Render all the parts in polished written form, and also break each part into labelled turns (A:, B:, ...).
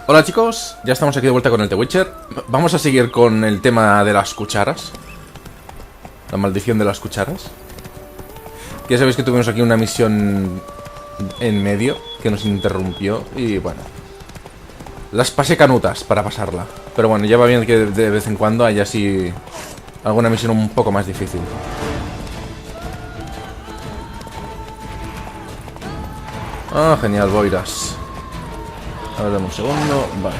A: Hola chicos, ya estamos aquí de vuelta con el The Witcher. Vamos a seguir con el tema de las cucharas. La maldición de las cucharas. Ya sabéis que tuvimos aquí una misión en medio que nos interrumpió y bueno, las pasé canutas para pasarla. Pero bueno, ya va bien que de vez en cuando haya así alguna misión un poco más difícil. Ah, genial, boiras. A ver, dame un segundo. Vale.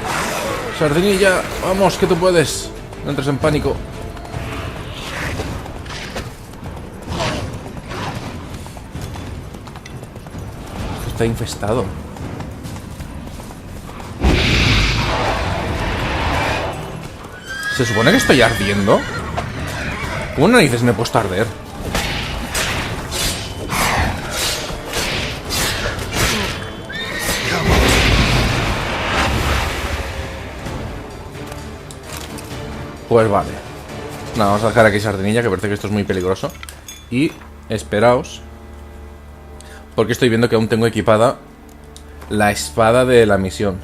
A: Sardinilla, vamos, que tú puedes. No entres en pánico. Está infestado. ¿Se supone que estoy ardiendo? ¿Cómo narices me he puesto a arder? Pues vale. Nada, vamos a dejar aquí sardinilla, que parece que esto es muy peligroso. Y esperaos, porque estoy viendo que aún tengo equipada la espada de la misión.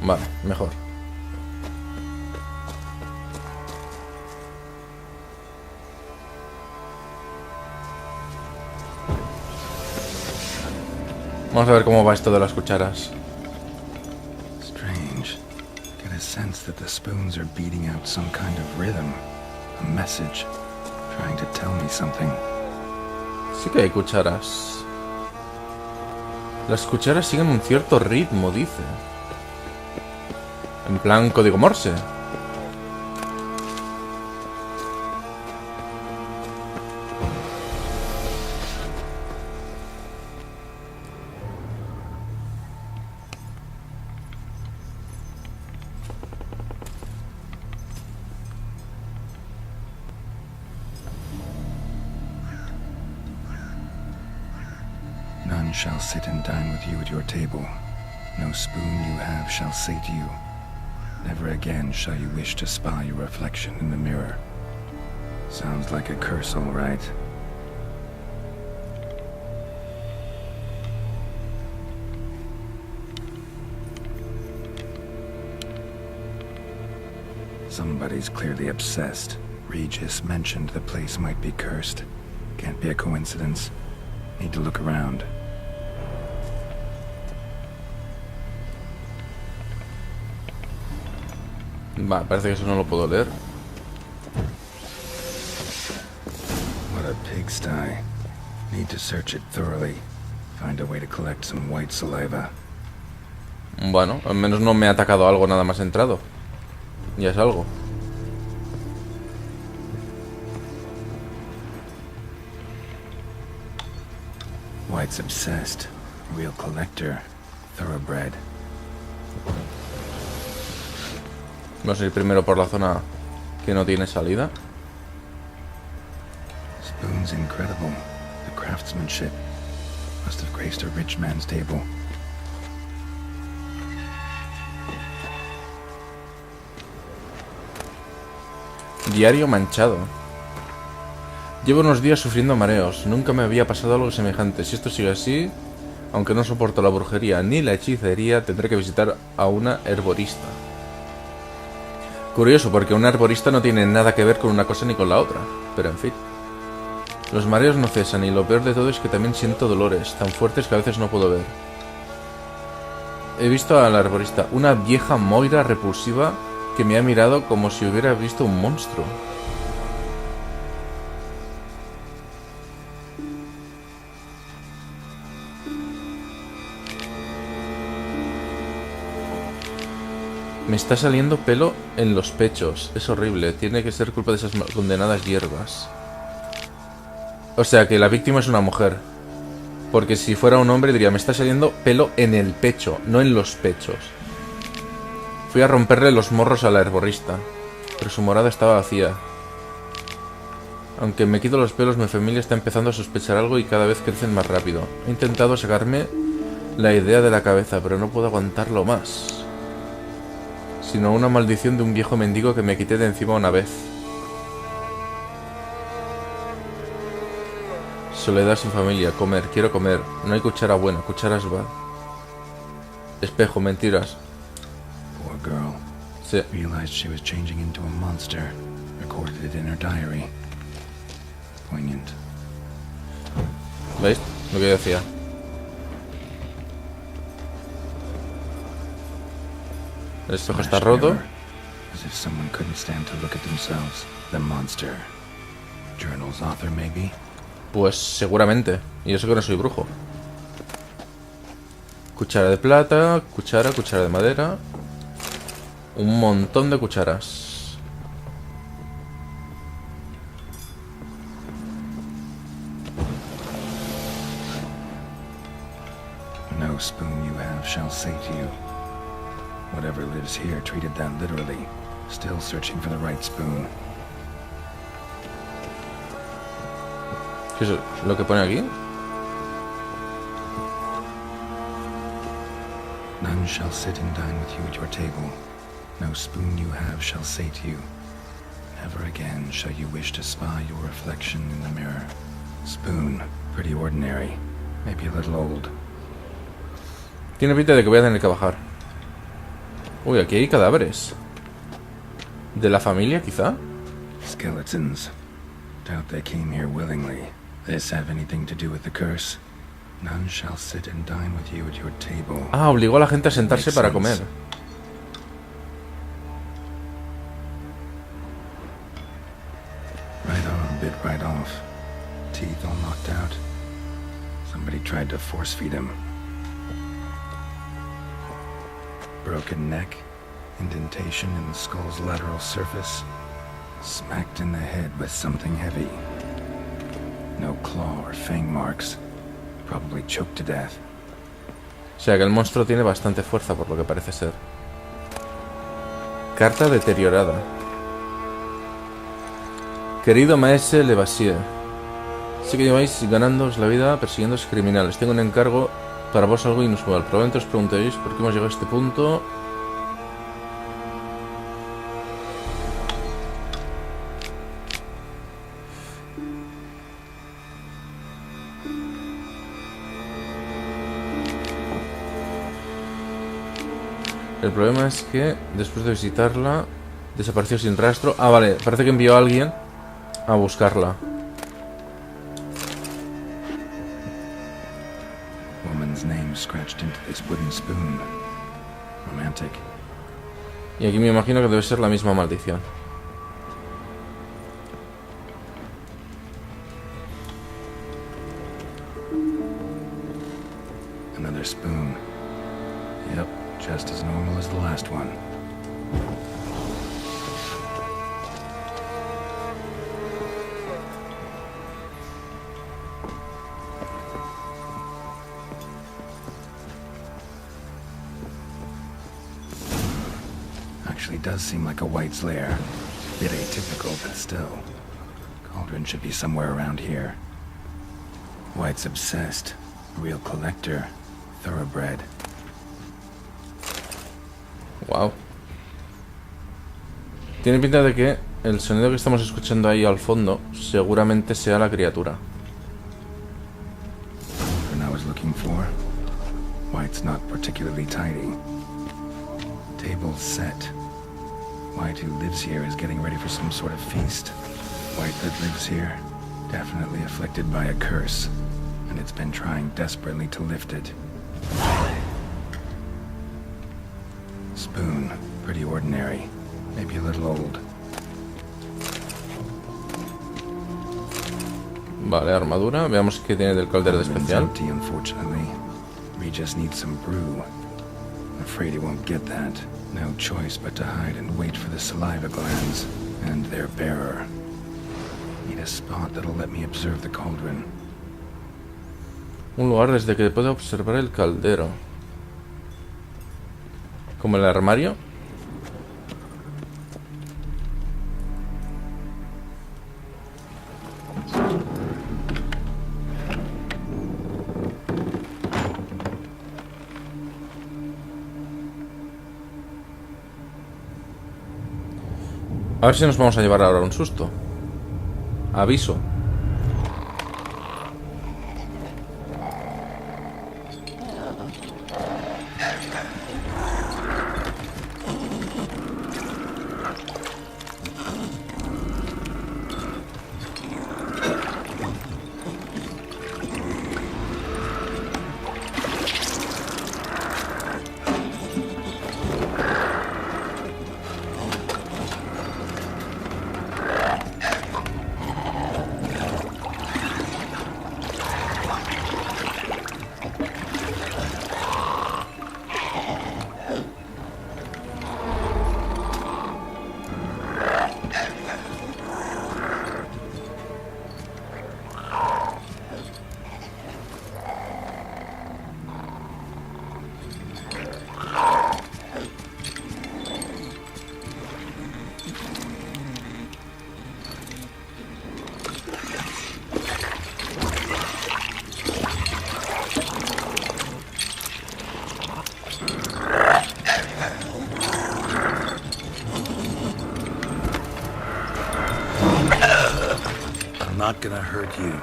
A: Vale, mejor. Vamos a ver cómo va esto de las cucharas.
B: Strange. Get a sense that the spoons are beating out some kind of rhythm, a message, trying to tell me something.
A: Sí que hay cucharas. Las cucharas siguen un cierto ritmo, dice. En plan código Morse.
B: None shall sit and dine with you at your table. No spoon you have shall say to you, never again shall you wish to spy your reflection in the mirror. Sounds like a curse, all right. Somebody's clearly obsessed. Regis mentioned the place might be cursed. Can't be a coincidence. Need to look around.
A: Va, parece que eso no lo puedo leer.
B: What a pigsty. Need to search it thoroughly. Find a way to collect some white saliva.
A: Bueno, al menos no me ha atacado algo nada más entrado. Ya es algo.
B: White's obsessed. Real collector. Thoroughbred.
A: Vamos a ir primero por la zona que no tiene salida.
B: Spoon's incredible. The craftsmanship. Must have graced a rich man's table.
A: Diario manchado. Llevo unos días sufriendo mareos. Nunca me había pasado algo semejante. Si esto sigue así, aunque no soporto la brujería ni la hechicería, tendré que visitar a una herborista. Curioso, porque una herborista no tiene nada que ver con una cosa ni con la otra. Pero en fin. Los mareos no cesan y lo peor de todo es que también siento dolores, tan fuertes que a veces no puedo ver. He visto a la herborista, una vieja moira repulsiva que me ha mirado como si hubiera visto un monstruo. Me está saliendo pelo en los pechos. Es horrible. Tiene que ser culpa de esas condenadas hierbas. O sea que la víctima es una mujer. Porque si fuera un hombre diría, me está saliendo pelo en el pecho, no en los pechos. Fui a romperle los morros a la herborista, pero su morada estaba vacía. Aunque me quito los pelos, mi familia está empezando a sospechar algo y cada vez crecen más rápido. He intentado sacarme la idea de la cabeza, pero no puedo aguantarlo más. Sino una maldición de un viejo mendigo que me quité de encima una vez. Soledad sin familia. Comer. Quiero comer. No hay cuchara buena. Cucharas va. Espejo. Mentiras.
B: Poor girl.
A: Sí.
B: Realized she was changing into a monster. Recorded it in her diary. Poignant.
A: ¿Veis? Lo que yo decía. El espejo está roto.
B: As if someone couldn't stand to look at themselves. The monster. Journal's author, maybe?
A: Pues seguramente. Y eso que no soy brujo. Cuchara de plata, cuchara de madera. Un montón de cucharas.
B: No spoon you have shall say to you. Whatever lives here treated that literally. Still searching for the right spoon.
A: ¿Qué es lo que pone aquí?
B: None shall sit and dine with you at your table. No spoon you have shall say to you. Never again shall you wish to spy your reflection in the mirror. Spoon, pretty ordinary. Maybe a little old.
A: Tiene pinta de que voy a tener que bajar. Uy, aquí hay cadáveres. ¿De la familia, quizá?
B: Skeletons. Doubt they came here willingly. This have anything to do with the curse? None shall sit and dine with you at your table.
A: Ah, obligó a la gente a sentarse para comer.
B: Right on, bit right off. Teeth all knocked out. Somebody tried to force feed him. Broken neck. Indentation in the skull's lateral surface. Smacked in the head with something heavy. No claw or fang marks. Probably choked to death.
A: O sea que el monstruo tiene bastante fuerza por lo que parece ser. Carta deteriorada. Querido maese Levassier, sé que lleváis ganándoos la vida persiguiendo a los criminales. Tengo un encargo para vos, algo inusual. Probablemente os preguntéis por qué hemos llegado a este punto. El problema es que después de visitarla desapareció sin rastro. Ah, vale, parece que envió a alguien a buscarla.
B: Woman's name scratched into this wooden spoon. Romantic.
A: Y aquí me imagino que debe ser la misma maldición.
B: Another spoon. Yep, just as normal as the last one. Actually does seem like a White's lair. Bit atypical, but still. Cauldron should be somewhere around here. White's obsessed. Real collector. Thoroughbred.
A: Wow. Tiene pinta de que el sonido que estamos escuchando ahí al fondo seguramente sea la criatura.
B: When I was looking for, White's not particularly tidy. Table's set. White, who lives here, is getting ready for some sort of feast. White that lives here, definitely afflicted by a curse, and it's been trying desperately to lift it. Spoon, pretty ordinary, maybe a little old.
A: Vale, armadura. Veamos qué tiene del caldero de especial.
B: Empty, unfortunately. We just need some brew. I'm afraid he won't get that. No choice but to hide and wait for the saliva glands and their bearer. Need a spot that'll let me observe the cauldron.
A: Un lugar desde que puedo observar el caldero. ¿Como el armario? A ver si nos vamos a llevar ahora un susto. Aviso.
B: Not gonna hurt you.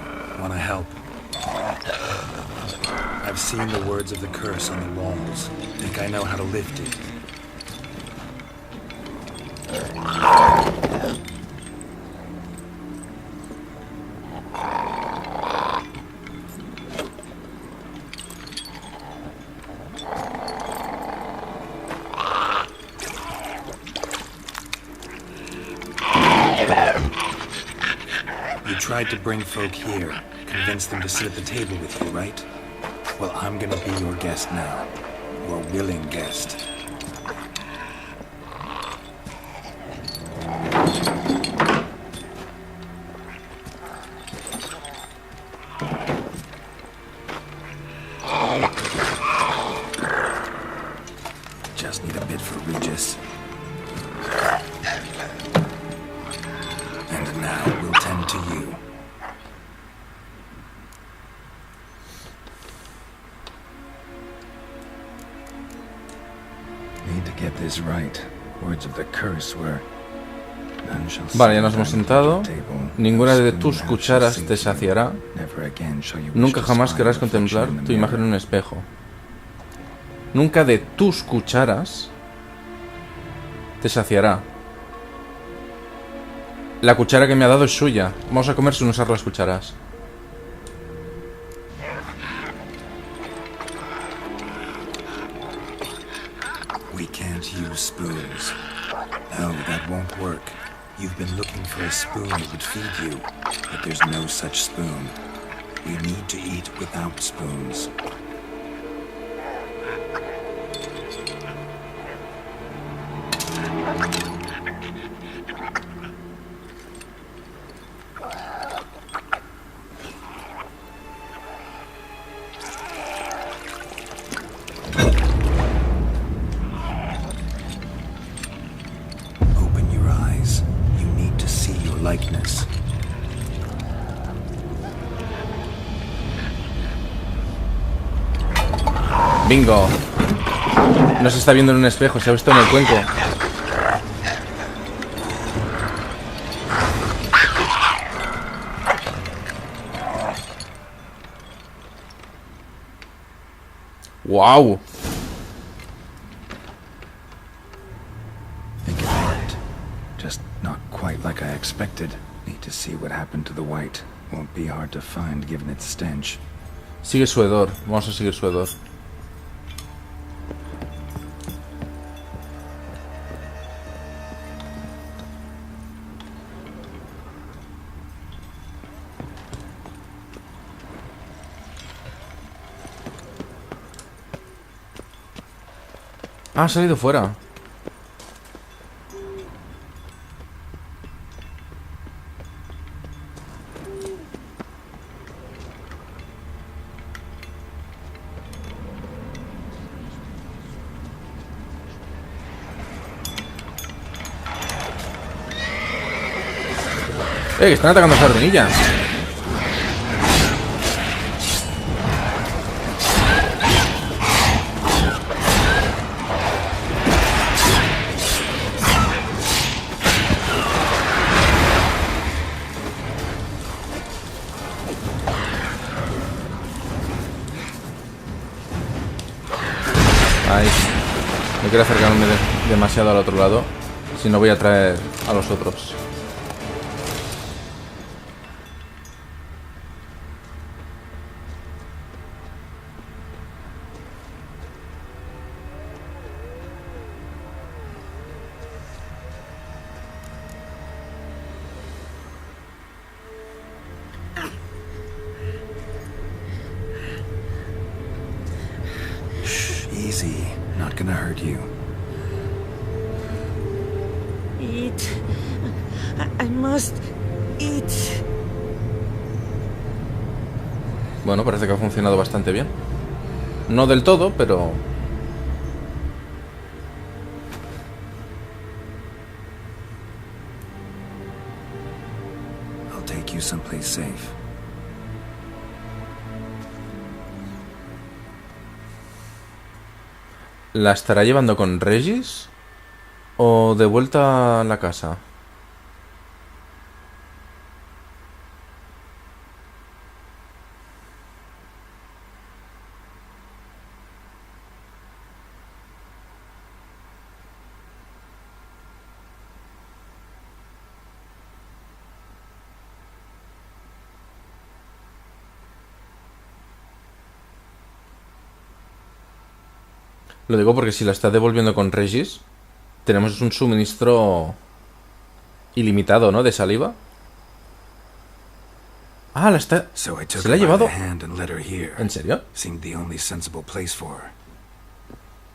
B: Wanna help? I've seen the words of the curse on the walls. Think I know how to lift it. You tried to bring folk here, convince them to sit at the table with you, right? Well, I'm gonna be your guest now. Your willing guest. Just need a bit for Regis. And now we'll tend to you. Need to get this right. Words of the curse were.
A: Vale, ya nos hemos sentado. Ninguna de tus cucharas te saciará. Nunca jamás querrás contemplar tu imagen en un espejo. Nunca de tus cucharas te saciará. La cuchara que me ha dado es suya. Vamos a comer sin usar las cucharas.
B: We can't use spoons. No, that won't work. You've been looking for a spoon that would feed you, but there's no such spoon. We need to eat without spoons. Likeness.
A: Bingo. No se está viendo en un espejo, se ha visto en el cuenco. Wow.
B: Just not quite like I expected. Need to see what happened to the white. Won't be hard to find given its stench.
A: Sigue su hedor. Vamos a seguir su hedor. Ah, ha salido fuera. Que están atacando sardinillas. Ahí. No quiero acercarme demasiado al otro lado, si no voy a traer a los otros.
B: Easy, not gonna hurt you.
C: Eat. I must eat.
A: Bueno, parece que ha funcionado bastante bien. No del todo, pero...
B: I'll take you someplace safe.
A: ¿La estará llevando con Regis? ¿O de vuelta a la casa? Lo digo porque si la está devolviendo con Regis, tenemos un suministro ilimitado, ¿no? De saliva. Ah, la está...
B: So I took
A: ¿Se la ha
B: her by
A: llevado?
B: the hand and led her here.
A: ¿En serio?
B: Seemed the only sensible place for her.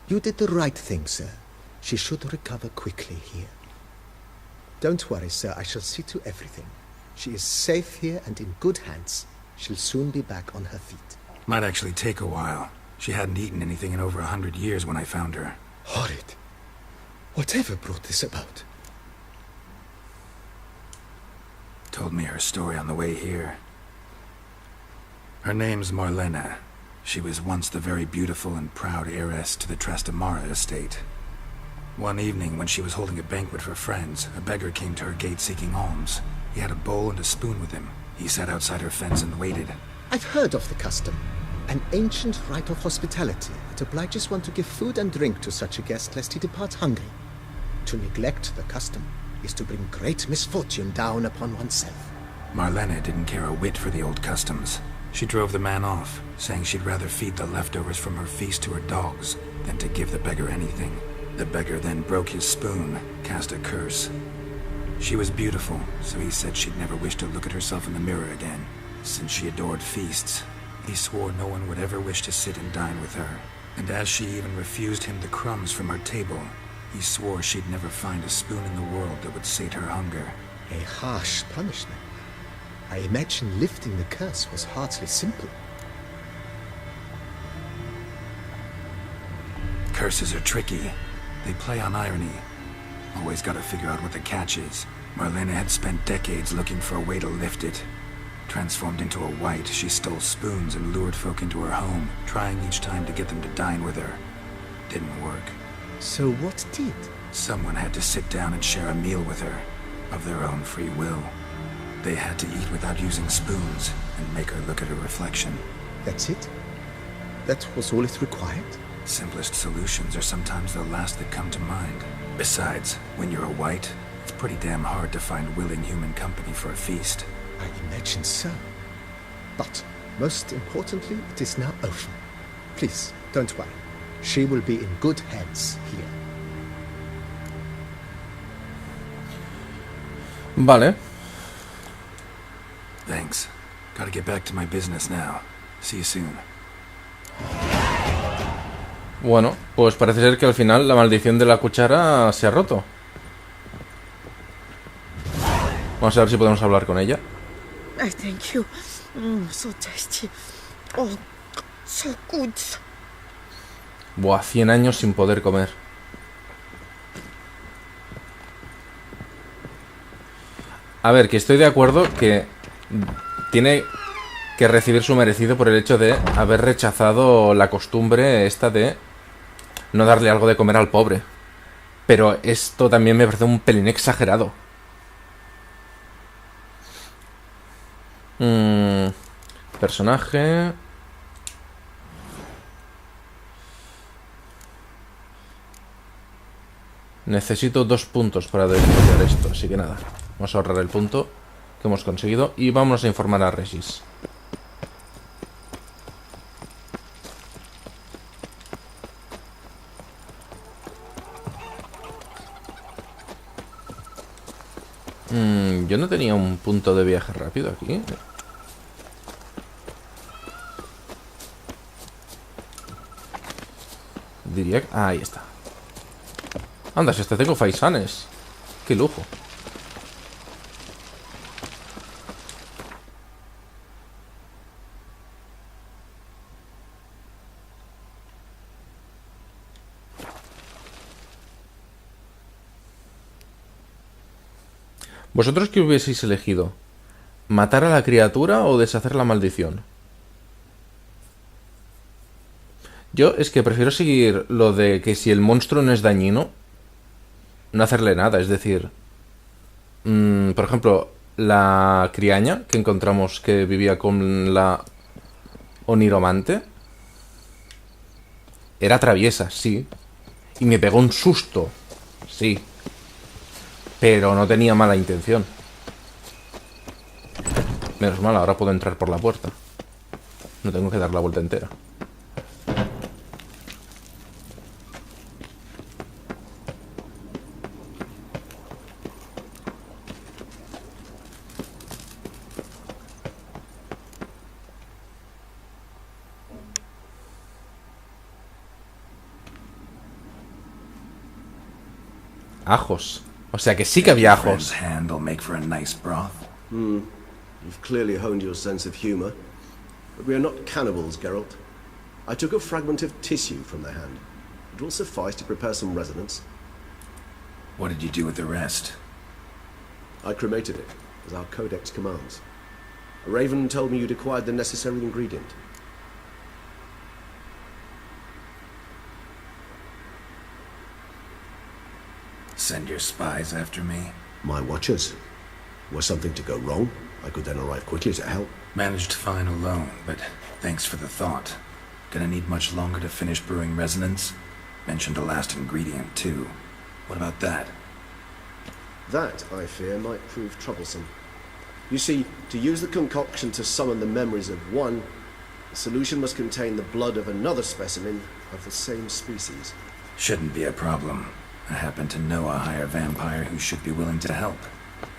D: You did the right thing, sir. She should recover quickly here. Don't worry, sir. I shall see to everything. She is safe here and in good hands. She'll soon be back on her feet.
B: Might actually take a while. She hadn't eaten anything in over 100 years when I found her.
D: Horrid. Whatever brought this about?
B: Told me her story on the way here. Her name's Marlena. She was once the very beautiful and proud heiress to the Trastamara estate. One evening, when she was holding a banquet for friends, a beggar came to her gate seeking alms. He had a bowl and a spoon with him. He sat outside her fence and waited.
D: I've heard of the custom. An ancient rite of hospitality that obliges one to give food and drink to such a guest lest he depart hungry. To neglect the custom is to bring great misfortune down upon oneself.
B: Marlena didn't care a whit for the old customs. She drove the man off, saying she'd rather feed the leftovers from her feast to her dogs than to give the beggar anything. The beggar then broke his spoon, cast a curse. She was beautiful, so he said she'd never wish to look at herself in the mirror again. Since she adored feasts, he swore no one would ever wish to sit and dine with her. And as she even refused him the crumbs from her table, he swore she'd never find a spoon in the world that would sate her hunger.
D: A harsh punishment. I imagine lifting the curse was hardly simple.
B: Curses are tricky. They play on irony. Always gotta figure out what the catch is. Marlena had spent decades looking for a way to lift it. Transformed into a wight, she stole spoons and lured folk into her home, trying each time to get them to dine with her. Didn't work.
D: So what did?
B: Someone had to sit down and share a meal with her, of their own free will. They had to eat without using spoons, and make her look at her reflection.
D: That's it? That was all it required?
B: Simplest solutions are sometimes the last that come to mind. Besides, when you're a wight, it's pretty damn hard to find willing human company for a feast.
D: I imagine so. But, most importantly, it is now over. Please, don't worry. She will be in good hands here.
A: Vale.
B: Thanks. Gotta get back to my business now. See you soon.
A: Bueno, pues parece ser que al final la maldición de la cuchara se ha roto. Vamos a ver si podemos hablar con ella.
C: I thank you. So tasty. Oh, so good.
A: Buah, 100 años sin poder comer. A ver, que estoy de acuerdo que tiene que recibir su merecido por el hecho de haber rechazado la costumbre esta de no darle algo de comer al pobre. Pero esto también me parece un pelín exagerado. Personaje. Necesito 2 puntos para desbloquear esto, así que nada. Vamos a ahorrar el punto que hemos conseguido y vamos a informar a Regis. Yo no tenía un punto de viaje rápido aquí. Diría que... Ah, ahí está. Anda, si hasta tengo faisanes. Qué lujo. ¿Vosotros qué hubieseis elegido? ¿Matar a la criatura o deshacer la maldición? Yo es que prefiero seguir lo de que si el monstruo no es dañino, no hacerle nada. Es decir, por ejemplo, la criaña que encontramos que vivía con la oniromante era traviesa, sí. Y me pegó un susto, sí. Pero no tenía mala intención. Menos mal, ahora puedo entrar por la puerta. No tengo que dar la vuelta entera. Ajos. O sea que sí que había ajos.
B: Hand will make for a nice broth.
E: You've clearly honed your sense of humor. But we are not cannibals, Geralt. I took a fragment of tissue from the hand. It will suffice to prepare some resonance.
B: What did you do with the rest?
E: I cremated it, as our codex commands. A raven told me you'd acquired the necessary ingredient.
B: Send your spies after me?
E: My watchers. Were something to go wrong, I could then arrive quickly to help.
B: Managed fine alone, but thanks for the thought. Gonna need much longer to finish brewing resonance? Mentioned the last ingredient, too. What about that?
E: That, I fear, might prove troublesome. You see, to use the concoction to summon the memories of one, the solution must contain the blood of another specimen of the same species.
B: Shouldn't be a problem. I happen to know a higher vampire who should be willing to help.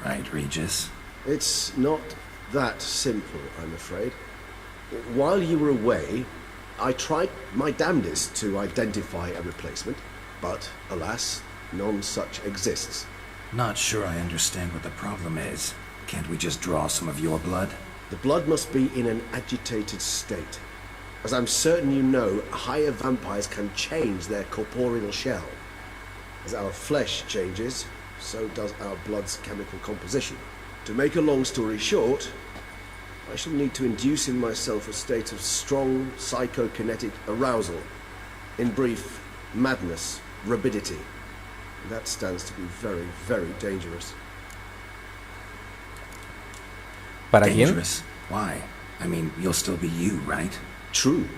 B: Right, Regis?
E: It's not that simple, I'm afraid. While you were away, I tried my damnedest to identify a replacement, but, alas, none such exists.
B: Not sure I understand what the problem is. Can't we just draw some of your blood?
E: The blood must be in an agitated state. As I'm certain you know, higher vampires can change their corporeal shell. As our flesh changes, so does our blood's chemical composition. To make a long story short, I shall need to induce in myself a state of strong psychokinetic arousal. In brief, madness, rabidity. That stands to be very, very dangerous.
A: ¿Para quién?
B: Dangerous? Why? I mean, you'll still be you, right?
E: True,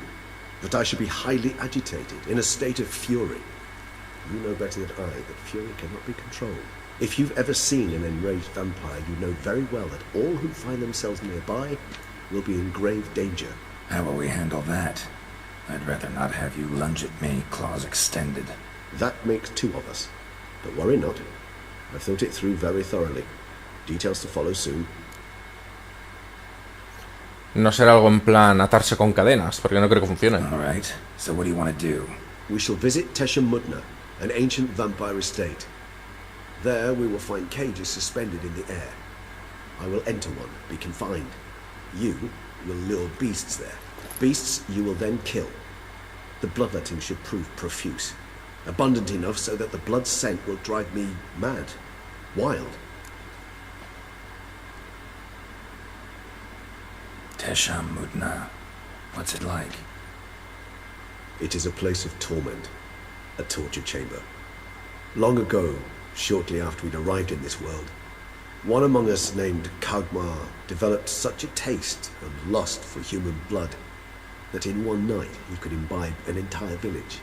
E: but I should be highly agitated, in a state of fury. You know better than I that fury cannot be controlled. If you've ever seen an enraged vampire, you know very well that all who find themselves nearby will be in grave danger.
B: How will we handle that? I'd rather not have you lunge at me, claws extended.
E: That makes two of us. But worry not. I've thought it through very thoroughly. Details to follow soon.
A: No será algo en plan atarse con cadenas, porque no creo que funcione.
B: All right. So what do you want to do?
E: We shall visit Teshamudna, an ancient vampire estate. There we will find cages suspended in the air. I will enter one, be confined. You will lure beasts there. Beasts you will then kill. The bloodletting should prove profuse. Abundant enough so that the blood scent will drive me mad. Wild.
B: Teshamudna. What's it like?
E: It is a place of torment. A torture chamber. Long ago, shortly after we'd arrived in this world, one among us named Kagmar developed such a taste and lust for human blood that in one night he could imbibe an entire village.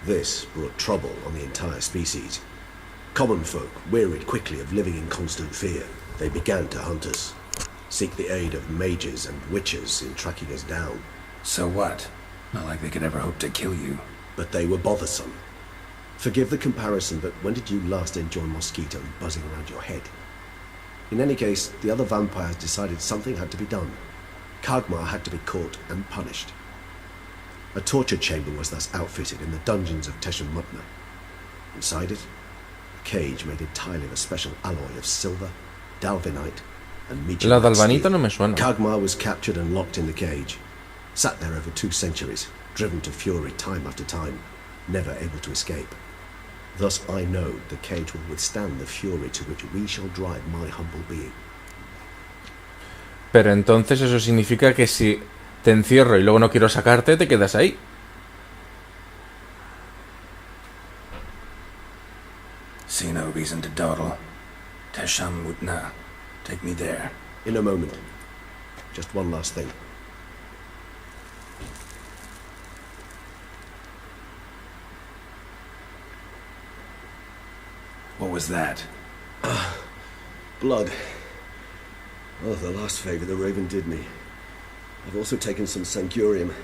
E: This brought trouble on the entire species. Common folk wearied quickly of living in constant fear. They began to hunt us, seek the aid of mages and witches in tracking us down.
B: So what? Not like they could ever hope to kill you.
E: But they were bothersome. Forgive the comparison, but when did you last enjoy mosquitoes buzzing around your head? In any case, the other vampires decided something had to be done. Kagmar had to be caught and punished. A torture chamber was thus outfitted in the dungeons of Teshamudna. Inside it, a cage made entirely of a special alloy of silver, dalvanite, and meteorite
A: La dalvanita
E: steel.
A: no me suena.
E: Kagmar was captured and locked in the cage. Sat there over 2 centuries, driven to fury time after time, never able to escape. Thus I know the cage will withstand the fury to which we shall drive my humble being.
A: Pero entonces eso significa que si te encierro y luego no quiero sacarte, te quedas ahí.
B: See no reason to dawdle. Teshamudna. Take me there.
E: In a moment. Just one last thing.
B: What was that?
E: Blood. Oh, the last favor the Raven did me. I've also taken some Sangurium,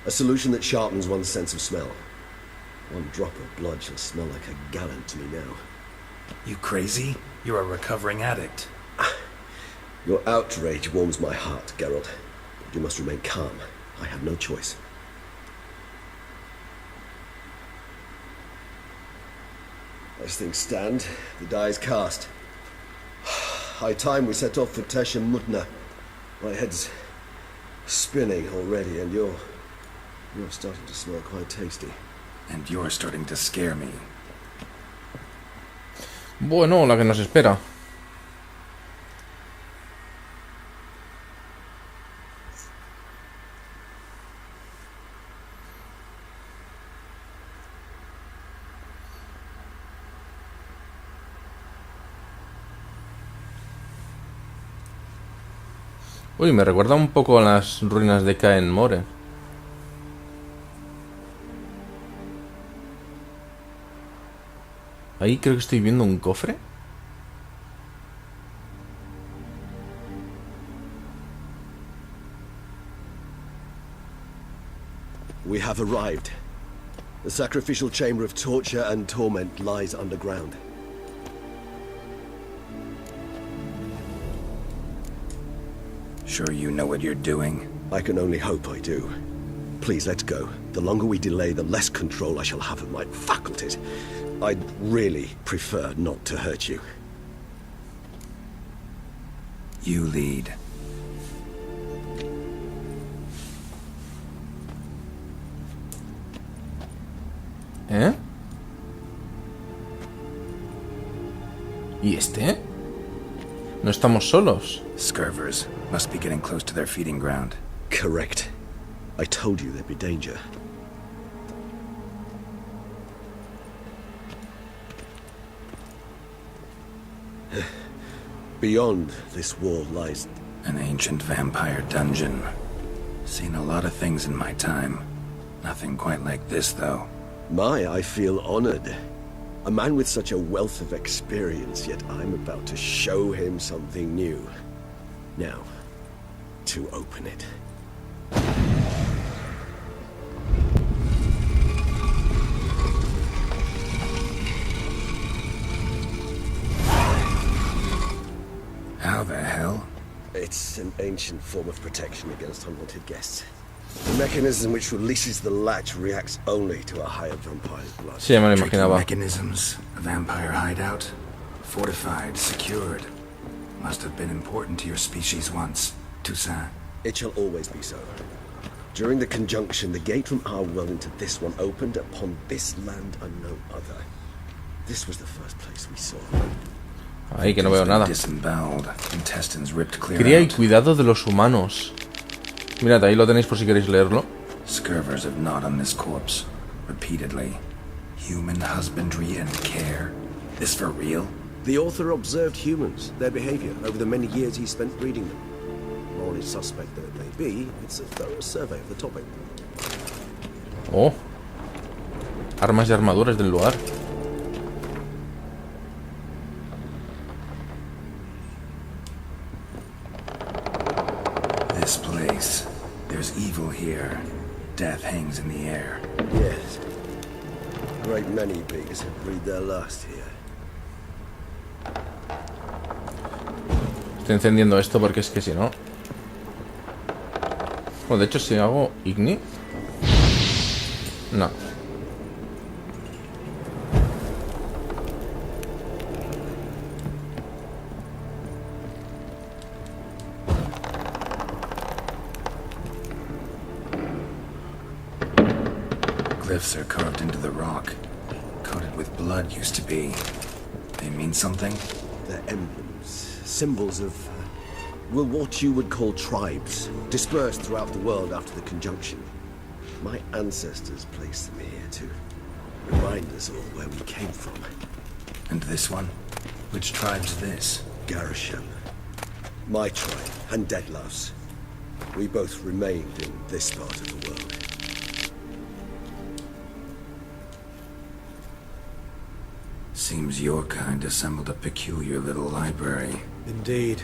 E: a solution that sharpens one's sense of smell. One drop of blood shall smell like a gallon to me now.
B: You crazy? You're a recovering addict.
E: Your outrage warms my heart, Geralt. But you must remain calm. I have no choice. As things stand, the die is cast. High time we set off for Tesh and Mutna. My head's spinning already, and you're starting to smell quite tasty.
B: And you're starting to scare me.
A: Bueno, la que nos espera. Uy, me recuerda un poco a las ruinas de Caen More. Ahí creo que estoy viendo un cofre.
E: We have arrived. The sacrificial chamber of torture and torment lies underground.
B: Sure you know what you're doing?
E: I can only hope I do. Please, let's go. The longer we delay, the less control I shall have of my faculties. I'd really prefer not to hurt you.
B: You lead.
A: ¿Eh? ¿Y este? No estamos solos.
B: Scurvers must be getting close to their feeding ground.
E: Correct. I told you there'd be danger. Beyond this wall lies...
B: An ancient vampire dungeon. Seen a lot of things in my time. Nothing quite like this, though.
E: I feel honored. A man with such a wealth of experience, yet I'm about to show him something new. Now, to open it.
B: How the hell?
E: It's an ancient form of protection against unwanted guests. The mechanism which releases the latch reacts only to a higher vampire's blood.
A: Sí, me lo
B: Tricky
A: imaginaba.
B: mechanisms, a vampire hideout, fortified, secured. Must have been important to your species once, Toussaint.
E: It shall always be so. During the conjunction, the gate from our world into this one opened upon this land and no other. This was the first place we saw.
A: Ahí que no veo nada.
B: Disemboweled, intestines ripped clear
A: Cría y
B: out.
A: cuidado de los humanos. Mirad, ahí lo tenéis por si queréis leerlo.
B: Scurvers have gnawed on this corpse repeatedly. Human husbandry and care. This for real?
E: The author observed humans, their behavior, over the many years he spent breeding them. Morally suspect that it may be, it's a thorough survey of the topic.
A: Oh. Armas y armaduras del lugar.
B: This place. There's evil here. Death hangs in the air.
E: Yes. A great many pigs have breathed their last here.
A: Estoy encendiendo esto porque es que si no... Bueno, de hecho si hago Igni... No.
B: Glyphs are carved into the rock. Coated with blood used to be. They mean something?
E: They're emblems, symbols of, well, what you would call tribes, dispersed throughout the world after the conjunction. My ancestors placed them here to remind us all where we came from.
B: And this one? Which tribe's this?
E: Garisham. My tribe, and Deadlouse. We both remained in this part of the world.
B: Seems your kind assembled a peculiar little library.
E: Indeed.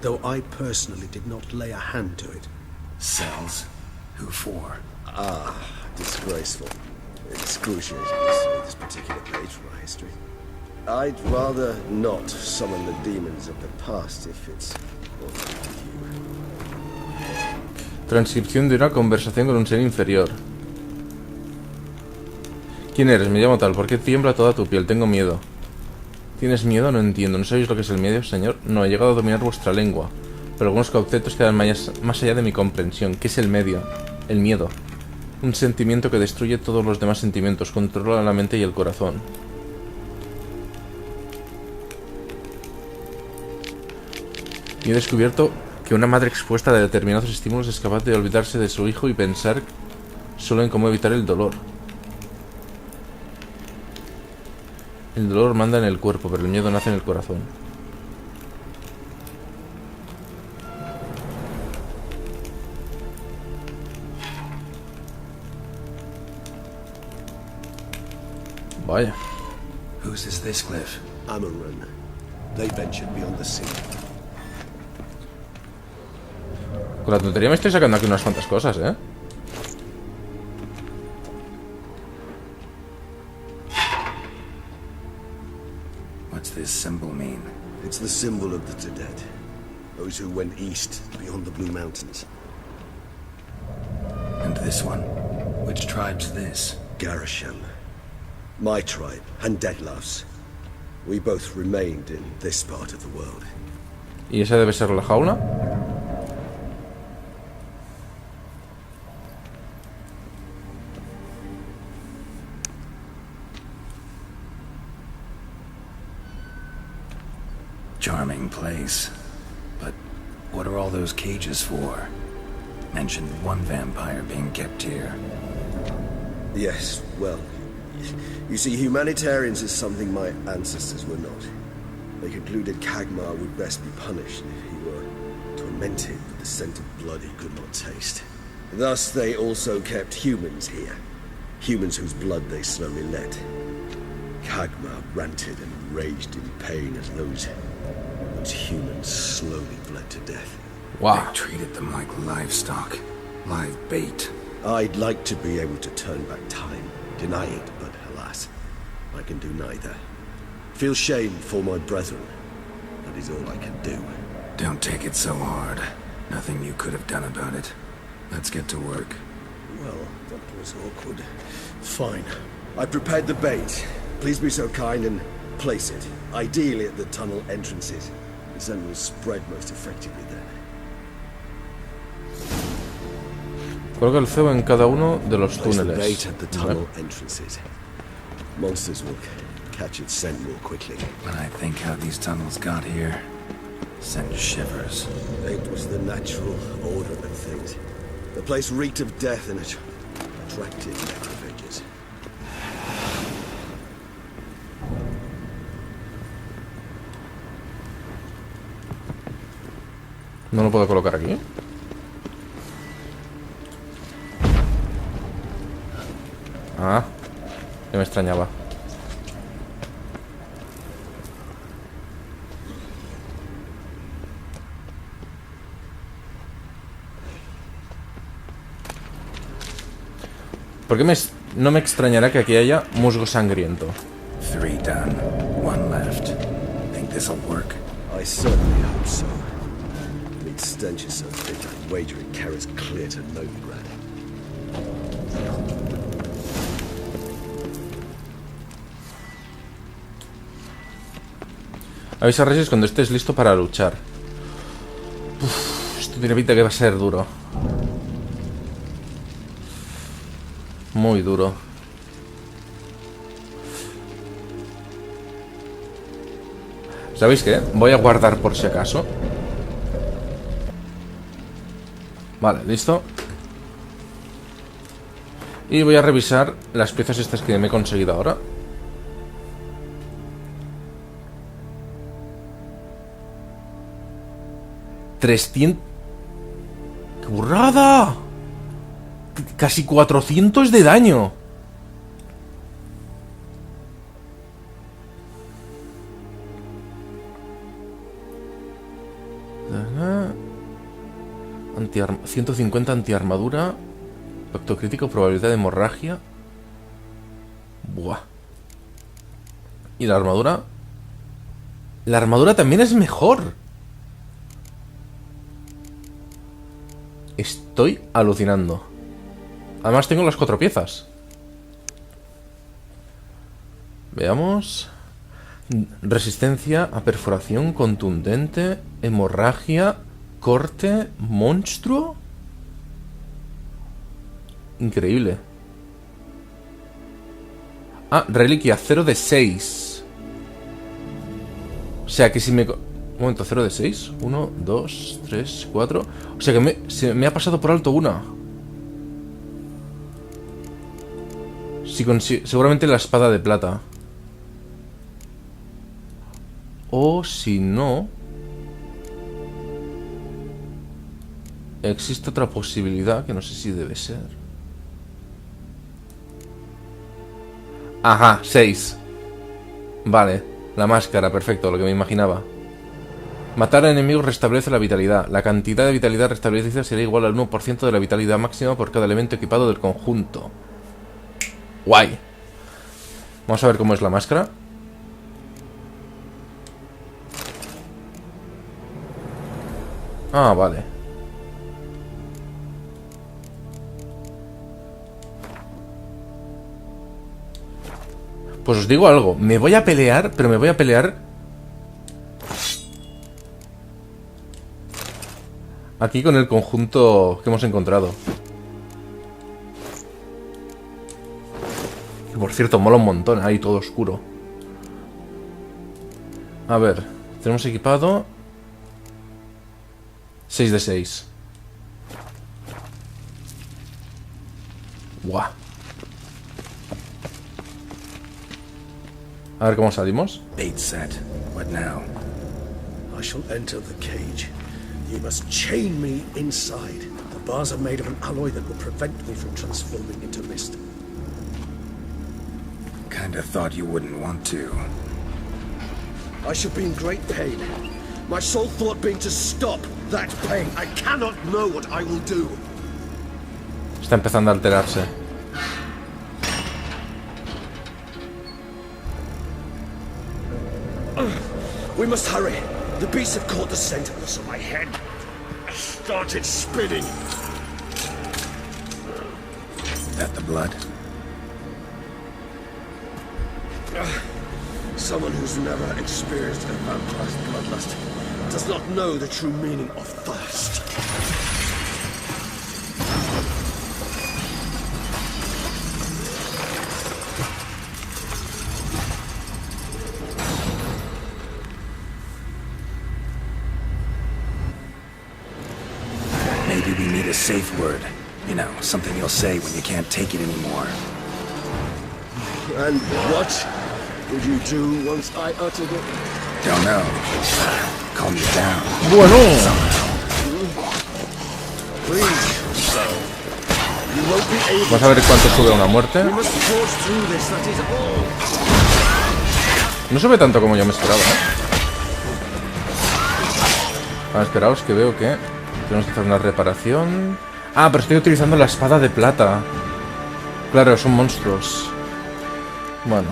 E: Though I personally did not lay a hand to it.
B: Cells? Who for?
E: Disgraceful. Excruciating to see this particular page from our history. I'd rather not summon the demons of the past if it's all right with you.
A: Transcripción de una conversación con un ser inferior. ¿Quién eres? Me llamo tal. ¿Por qué tiembla toda tu piel? Tengo miedo. ¿Tienes miedo? No entiendo. ¿No sabéis lo que es el miedo, señor? No, he llegado a dominar vuestra lengua. Pero algunos conceptos quedan más allá de mi comprensión. ¿Qué es el medio? El miedo. Un sentimiento que destruye todos los demás sentimientos. Controla la mente y el corazón. Y he descubierto que una madre expuesta a determinados estímulos es capaz de olvidarse de su hijo y pensar solo en cómo evitar el dolor. El dolor manda en el cuerpo, pero el miedo nace en el corazón. Vaya.
B: Whose is this cliff?
E: Amaran. They ventured beyond the sea.
A: Con la tontería me estoy sacando aquí unas cuantas cosas, ¿eh?
B: What's this symbol mean?
E: It's the symbol of the Tadet. Those who went east, beyond the Blue Mountains.
B: And this one? Which tribe's this?
E: Garasham. My tribe, and Detlav's. We both remained in this part of the world.
A: ¿Y esa debe ser la jaula?
B: Charming place. But what are all those cages for? Mentioned one vampire being kept here.
E: Yes, well, you see, humanitarians is something my ancestors were not. They concluded Kagmar would best be punished if he were tormented with the scent of blood he could not taste. Thus, they also kept humans here. Humans whose blood they slowly let. Kagmar ranted and raged in pain as those humans slowly bled to death.
A: Wow.
B: They treated them like livestock. Live bait.
E: I'd like to be able to turn back time, deny it, but alas, I can do neither. Feel shame for my brethren. That is all I can do.
B: Don't take it so hard. Nothing you could have done about it. Let's get to work.
E: Well, that was awkward. Fine. I prepared the bait. Please be so kind and place it, ideally at the tunnel entrances. The scent will spread most effectively there.
A: Coloca el cebo en cada uno de los
E: Place the
A: túneles.
E: bait at the tunnel entrances. Monsters will catch its scent more quickly.
B: When I think how these tunnels got here, send shivers.
E: It was the natural order of things. The place reeked of death and it attracted necrophagers.
A: ¿No lo puedo colocar aquí? Ah, que me extrañaba. ¿Por qué no me extrañará que aquí haya musgo sangriento?
B: 3 done. 1 left. Think this'll work?
E: I certainly hope so. Meat stench is so thick, I'd wager it carries clear to Novigrad.
A: Avisa a Regis cuando estés listo para luchar. Uf, esto tiene pinta que va a ser duro. Muy duro. ¿Sabéis qué? Voy a guardar por si acaso. Vale, listo. Y voy a revisar las piezas estas que me he conseguido ahora. ¡300! ¡Qué burrada! Casi 400 de daño. Antiarma 150 antiarmadura. Impacto crítico, probabilidad de hemorragia. Buah. ¿Y la armadura? La armadura también es mejor. Estoy alucinando. Además tengo las 4 piezas. Veamos. Resistencia a perforación, contundente, hemorragia, corte, monstruo. Increíble. Ah, reliquia 0 de 6. O sea que si me... Un momento, 0 de 6. 1, 2, 3, 4. O sea que se me ha pasado por alto una. Seguramente la espada de plata. O si no... Existe otra posibilidad que no sé si debe ser. Ajá, 6. Vale, la máscara, perfecto, lo que me imaginaba. Matar a enemigos restablece la vitalidad. La cantidad de vitalidad restablecida será igual al 1% de la vitalidad máxima por cada elemento equipado del conjunto. Guay. Vamos a ver cómo es la máscara. Ah, vale. Pues os digo algo. Me voy a pelear, pero me voy a pelear aquí con el conjunto que hemos encontrado. Que por cierto, mola un montón. Ahí todo oscuro. A ver. Tenemos equipado 6 de 6. Guau. A ver cómo salimos.
B: Bait set. What now?
E: I shall enter the cage. You must chain me inside. The bars are made of an alloy that will prevent me from transforming into mist.
B: Kinda thought you wouldn't want to.
E: I should be in great pain. My sole thought being to stop that pain. I cannot know what I will do.
A: Está empezando a alterarse.
E: We must hurry. The beasts have caught the scent of us on my head. I started spinning.
B: That the blood?
E: Someone who's never experienced a vampire's bloodlust does not know the true meaning of thirst.
B: Maybe we need a safe word. You know, something you'll say when you can't take it anymore.
E: And what would you do once I uttered it?
B: Don't know. Calm you down.
A: Bueno.
E: Please. You won't be able.
A: Vamos a ver cuánto sube una muerte.
E: We must forge through this, that is all.
A: No sube tanto como yo me esperaba, ¿eh? Ahora esperaos que veo que tenemos que hacer una reparación. Ah, pero estoy utilizando la espada de plata. Claro, son monstruos. Bueno.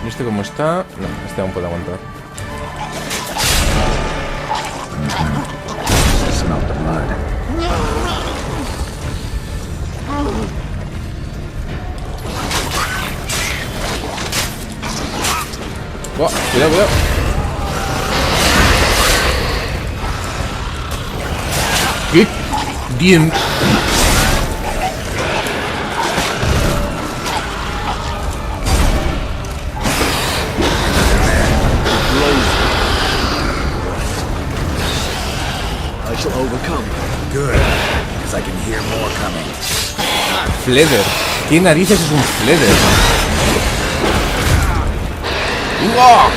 A: ¿Y este cómo está? No, este aún puede aguantar.
B: Smell the blood.
A: Oh, cuidado, cuidado. ¿Qué? Bien.
E: I shall overcome.
B: Good, because I can hear more coming.
A: Fleder. ¿Qué narices es un Fleder? ¡Uah!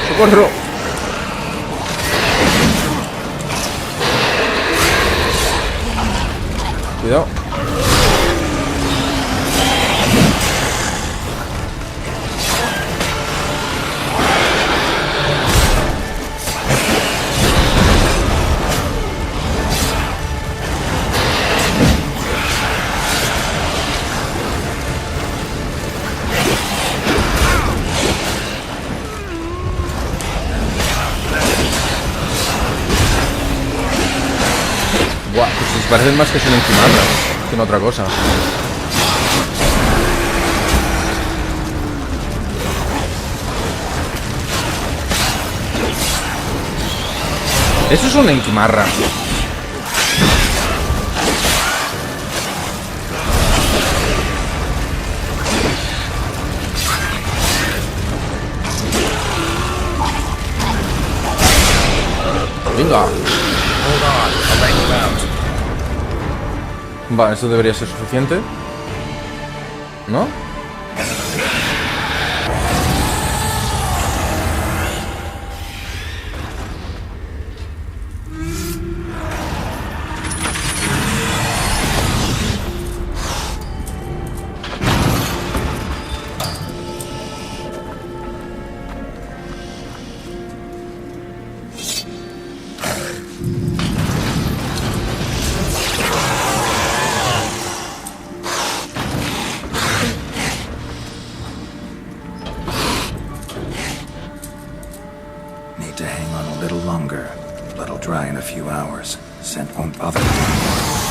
A: ¡Socorro! Cuidado. Parecen más que son enquimarras que en otra cosa. Eso es una enquimarra. Venga. Vale, esto debería ser suficiente. ¿No?
B: To hang on a little longer. Blood'll dry in a few hours. Scent won't bother me anymore.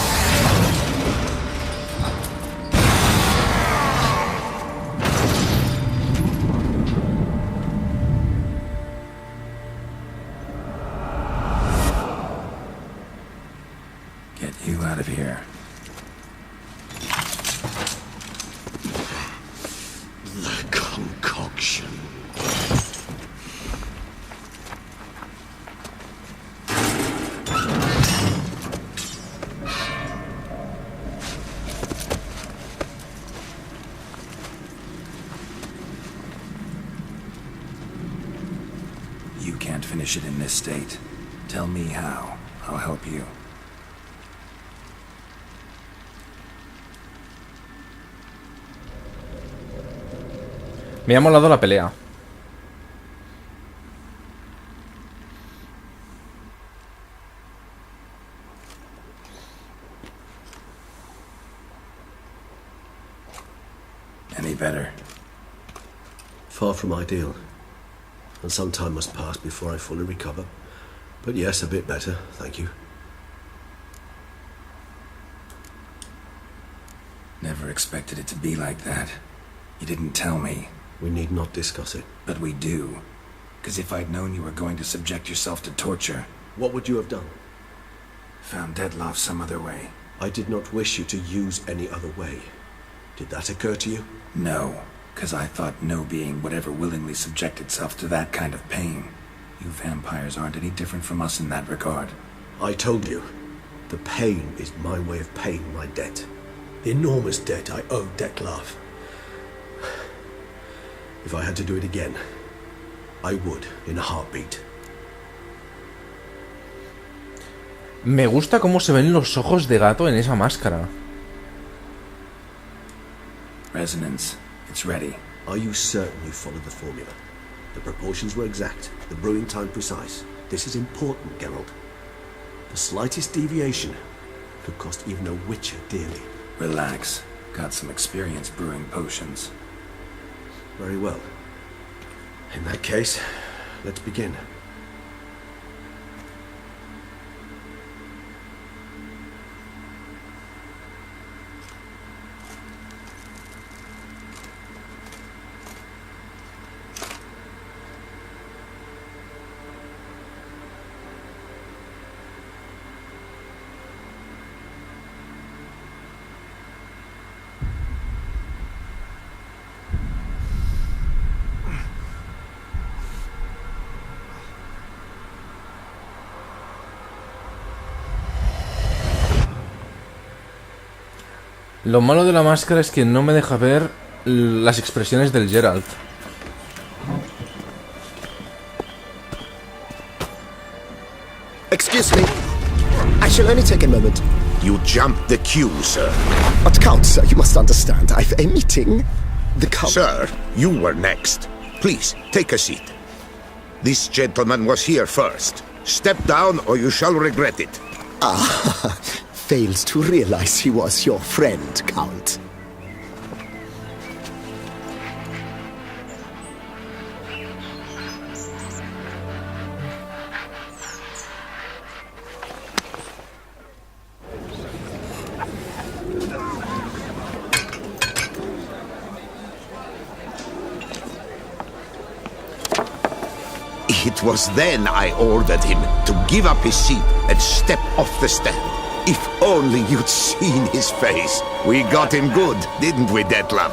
B: Get you out of here.
E: The concoction.
B: You can't finish it in this state. Tell me how. I'll help you.
A: Me ha molado la pelea.
B: Any better?
E: Far from ideal. And some time must pass before I fully recover. But yes, a bit better, thank you.
B: Never expected it to be like that. You didn't tell me.
E: We need not discuss it.
B: But we do. Because if I'd known you were going to subject yourself to torture...
E: What would you have done?
B: Found Deadloff some other way.
E: I did not wish you to use any other way. Did that occur to you?
B: No. Because I thought no being would ever willingly subject itself to that kind of pain. You vampires aren't any different from us in that regard.
E: I told you, the pain is my way of paying my debt. The enormous debt I owe Dettlaff. If I had to do it again, I would, in a heartbeat.
A: Me gusta cómo se ven los ojos de gato en esa máscara.
B: Resonance. It's ready.
E: Are you certain you followed the formula? The proportions were exact, the brewing time precise. This is important, Geralt. The slightest deviation could cost even a witcher dearly.
B: Relax. Got some experience brewing potions.
E: Very well. In that case, let's begin.
A: Lo malo de la máscara es que no me deja ver las expresiones del Geralt.
D: Excuse me. I shall only take a moment.
F: You jumped the queue, sir.
D: But Count, sir, you must understand. I've a meeting. The Count...
F: Sir, you were next. Please, take a seat. This gentleman was here first. Step down or you shall regret it.
D: Ah, fails to realize he was your friend, Count.
F: It was then I ordered him to give up his seat and step off the stand. If only you'd seen his face. We got him good, didn't we, Detlef?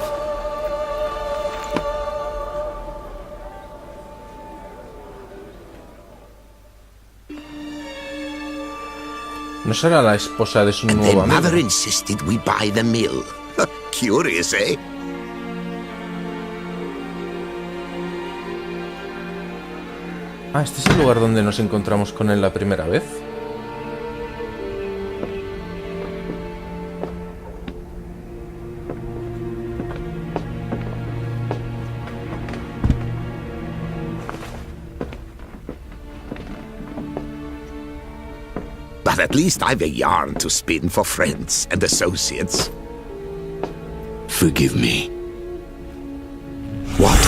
A: ¿No será la esposa de su
F: And
A: nuevo
F: their mother
A: amigo?
F: insisted we buy the mill. Curious, eh?
A: Ah, ¿este es el lugar donde nos encontramos con él la primera vez?
F: But at least I've a yarn to spin for friends and associates. Forgive me. What?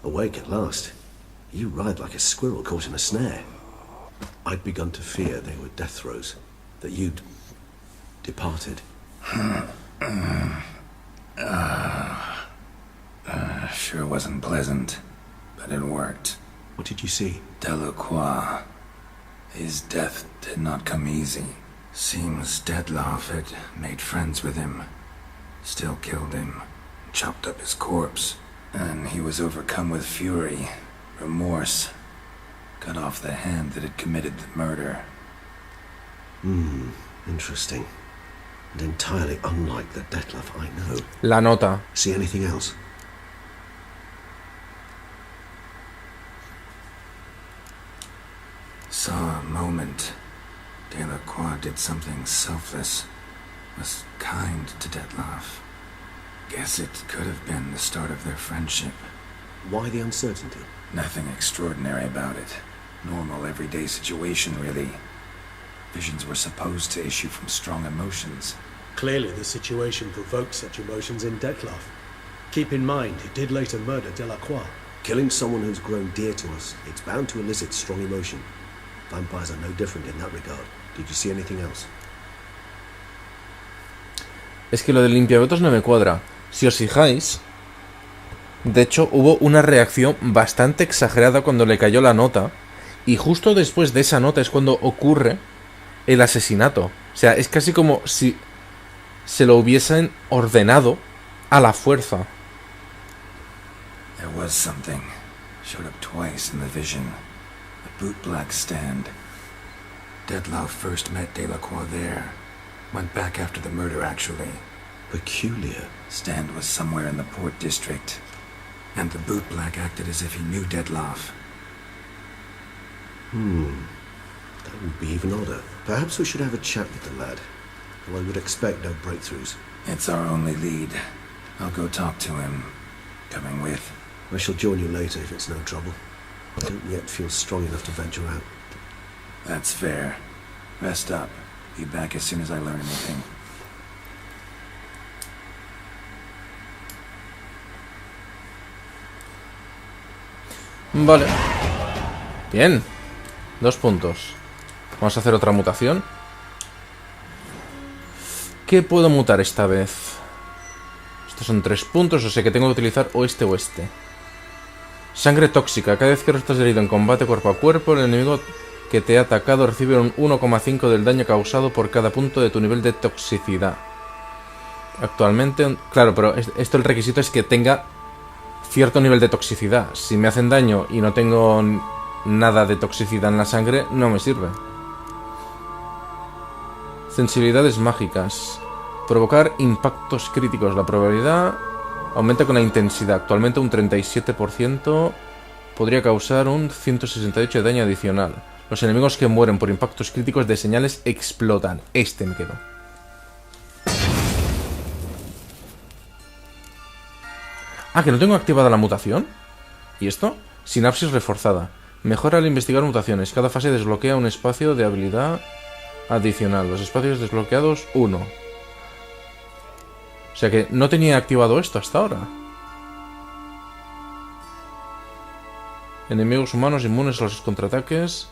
E: Awake at last. You ride like a squirrel caught in a snare. I'd begun to fear they were death throes, that you'd departed.
B: Sure wasn't pleasant, but it worked.
E: What did you see?
B: Delacroix. His death did not come easy. Seems Detlef had made friends with him, still killed him, chopped up his corpse. And he was overcome with fury, remorse, cut off the hand that had committed the murder.
E: Interesting. And entirely unlike the Detlef I know.
A: La nota.
E: See anything else?
B: Saw a moment. Delacroix did something selfless, was kind to Detlef. Guess it could have been the start of their friendship.
E: Why the uncertainty?
B: Nothing extraordinary about it. Normal, everyday situation, really. Visions were supposed to issue from strong emotions.
G: Clearly the situation provoked such emotions in Detlef. Keep in mind, he did later murder Delacroix.
E: Killing someone who's grown dear to us, it's bound to elicit strong emotion. Vampires are no different in that regard. Did you see anything else?
A: Es que lo del limpiabotas no me cuadra. Si os fijáis, de hecho hubo una reacción bastante exagerada cuando le cayó la nota, y justo después de esa nota es cuando ocurre el asesinato. O sea, es casi como si se lo hubiesen ordenado a la fuerza.
B: There was something. Showed up twice in the vision. The bootblack stand. Detlef first met Delacroix there. Went back after the murder, actually.
E: Peculiar.
B: Stand was somewhere in the port district. And the bootblack acted as if he knew Detlef.
E: That would be even odder. Perhaps we should have a chat with the lad. Though I would expect no breakthroughs.
B: It's our only lead. I'll go talk to him. Coming with.
E: I shall join you later if it's no trouble. I don't yet feel strong enough to venture out.
B: That's fair. Rest up. Be back as soon as I learn anything.
A: Vale. Bien. 2 puntos. Vamos a hacer otra mutación. ¿Qué puedo mutar esta vez? Estos son 3 puntos, o sea que tengo que utilizar o este o este. Sangre tóxica. Cada vez que resultas herido en combate cuerpo a cuerpo, el enemigo que te ha atacado recibe un 1,5 del daño causado por cada punto de tu nivel de toxicidad. Actualmente... Claro, pero esto el requisito es que tenga cierto nivel de toxicidad. Si me hacen daño y no tengo nada de toxicidad en la sangre, no me sirve. Sensibilidades mágicas. Provocar impactos críticos. La probabilidad aumenta con la intensidad. Actualmente un 37%. Podría causar un 168 de daño adicional. Los enemigos que mueren por impactos críticos de señales explotan. Este me quedó. Ah, que no tengo activada la mutación. ¿Y esto? Sinapsis reforzada. Mejora al investigar mutaciones. Cada fase desbloquea un espacio de habilidad adicional. Los espacios desbloqueados, 1. O sea que no tenía activado esto hasta ahora. Enemigos humanos inmunes a los contraataques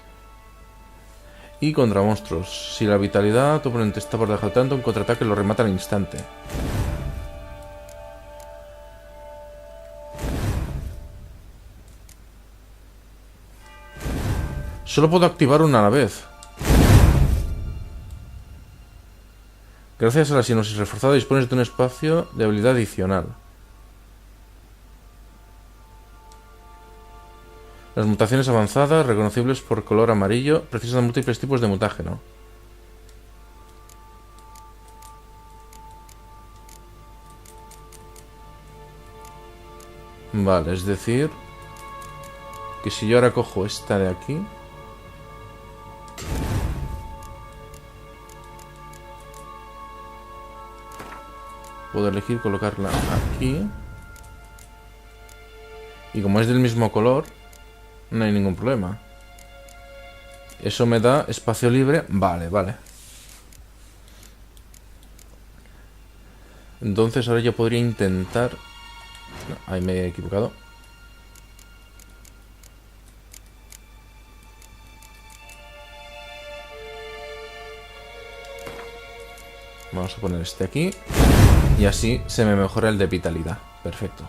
A: y contra monstruos. Si la vitalidad tu oponente está por debajo de tanto, un contraataque lo remata al instante. Solo puedo activar una a la vez. Gracias a la sinapsis reforzada dispones de un espacio de habilidad adicional. Las mutaciones avanzadas, reconocibles por color amarillo, precisan múltiples tipos de mutágeno. Vale, es decir, que si yo ahora cojo esta de aquí, puedo elegir colocarla aquí. Y como es del mismo color, no hay ningún problema. Eso me da espacio libre. Vale, vale. Entonces ahora yo podría intentar... No, ahí me he equivocado. Vamos a poner este aquí. Y así se me mejora el de vitalidad. Perfecto.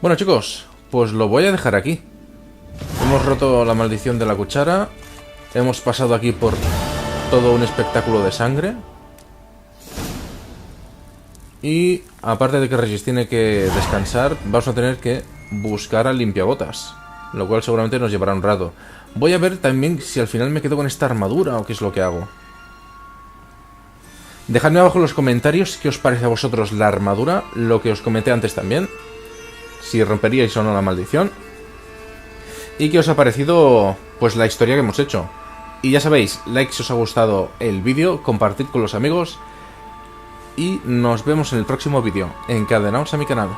A: Bueno, chicos, pues lo voy a dejar aquí. Hemos roto la maldición de la cuchara. Hemos pasado aquí por todo un espectáculo de sangre. Y aparte de que Regis tiene que descansar, vamos a tener que buscar al limpiabotas, lo cual seguramente nos llevará un rato. Voy a ver también si al final me quedo con esta armadura o qué es lo que hago. Dejadme abajo en los comentarios qué os parece a vosotros la armadura, lo que os comenté antes también, si romperíais o no la maldición, y qué os ha parecido pues la historia que hemos hecho. Y ya sabéis, like si os ha gustado el vídeo, compartid con los amigos y nos vemos en el próximo vídeo. Encadenaos a mi canal.